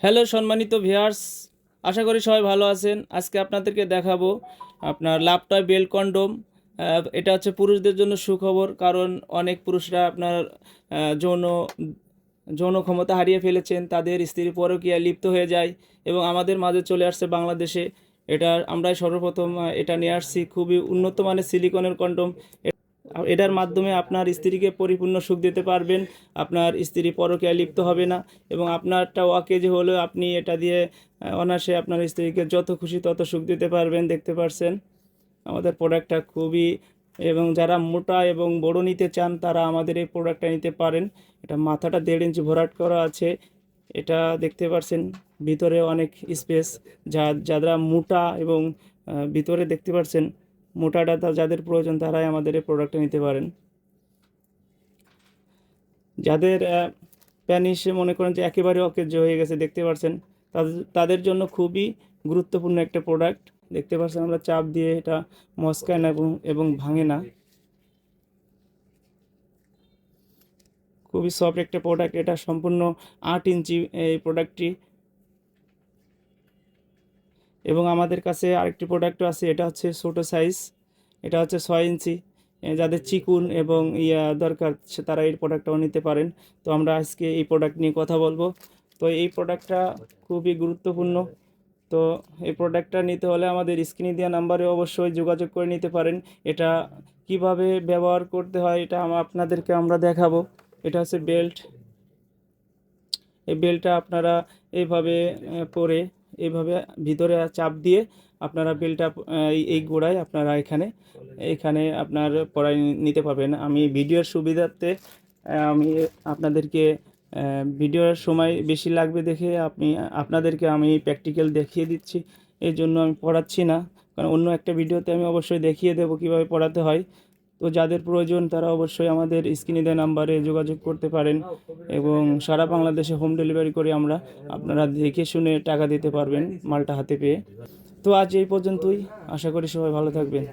Hello সম্মানিত viewers, আশা করি সবাই ভালো আছেন। আজকে আপনাদেরকে দেখাবো আপনার লাভ টয় বেল কন্ডোম। এটা হচ্ছে পুরুষদের জন্য সুখবর, কারণ অনেক পুরুষরা আপনার যৌন যৌন ক্ষমতা হারিয়ে ফেলেছেন, তাদের স্ত্রী পরকীয়ায় লিপ্ত হয়ে যায় এবং আমাদের মাঝে চলে আসছে বাংলাদেশে। এটা আমরাই সর্বপ্রথম এটা নিয়ে আসছি, খুবই উন্নত মানের সিলিকনের কন্ডোম। এটার মাধ্যমে আপনার স্ত্রীকে পরিপূর্ণ সুখ দিতে পারবেন, আপনার স্ত্রী পরকীয়ায় লিপ্ত হবে না এবং আপনারটা অকেজে হলেও আপনি এটা দিয়ে অনায়াসে আপনার স্ত্রীকে যত খুশি তত সুখ দিতে পারবেন। দেখতে পাচ্ছেন আমাদের প্রোডাক্টটা খুবই, এবং যারা মোটা এবং বড় নিতে চান তারা আমাদের এই প্রোডাক্টটা নিতে পারেন। এটা মাথাটা 1.5 ইঞ্চি ভরাট করা আছে। এটা দেখতে পাচ্ছেন ভিতরে অনেক স্পেস, যারা মোটা এবং ভিতরে দেখতে পাচ্ছেন মোটা ডাটা যাদের প্রয়োজন তারাই আমাদের এই প্রোডাক্টটা নিতে পারেন। যাদের প্যানিস মনে করেন যে একেবারে অকেজো হয়ে গেছে, দেখতে পাচ্ছেন তাদের জন্য খুবই গুরুত্বপূর্ণ একটা প্রোডাক্ট। দেখতে পাচ্ছেন আমরা চাপ দিয়ে এটা মস্কায় না এবং ভাঙে না, খুবই সফট একটা প্রোডাক্ট। এটা সম্পূর্ণ 8 ইঞ্চি এই প্রোডাক্টটি। এবং আমাদের কাছে আরেকটি প্রোডাক্টও আছে, এটা হচ্ছে ছোটো সাইজ, এটা হচ্ছে 6 ইঞ্চি। যাদের চিকুন এবং দরকার তারা এই প্রোডাক্টটাও নিতে পারেন। তো আমরা আজকে এই প্রোডাক্ট নিয়ে কথা বলবো। তো এই প্রোডাক্টটা খুবই গুরুত্বপূর্ণ। তো এই প্রোডাক্টটা নিতে হলে আমাদের স্ক্রিনে দেওয়া নাম্বারে অবশ্যই যোগাযোগ করে নিতে পারেন। এটা কিভাবে ব্যবহার করতে হয় এটা আপনাদেরকে আমরা দেখাবো। এটা হচ্ছে বেল্ট। এই বেলটা আপনারা এইভাবে পরে এইভাবে ভিতরে চাপ দিয়ে আপনারা বেলটা এই গোড়ায় আপনারা এখানে আপনার পরায় নিতে পারবেন। আমি ভিডিওর সুবিধার্থে আমি আপনাদেরকে ভিডিওর সময় বেশি লাগবে দেখে আপনাদেরকে আমি প্র্যাকটিক্যাল দেখিয়ে দিচ্ছি, এই জন্য আমি পড়াচ্ছি না। কারণ অন্য একটা ভিডিওতে আমি অবশ্যই দেখিয়ে দেবো কীভাবে পড়াতে হয়। তো যাদের প্রয়োজন তারা অবশ্যই আমাদের স্ক্রিনে দেওয়া নাম্বারে যোগাযোগ করতে পারেন এবং সারা বাংলাদেশে হোম ডেলিভারি করি আমরা। আপনারা দেখে শুনে টাকা দিতে পারবেন মালটা হাতে পেয়ে। তো আজ এই পর্যন্তই, আশা করি সবাই ভালো থাকবেন।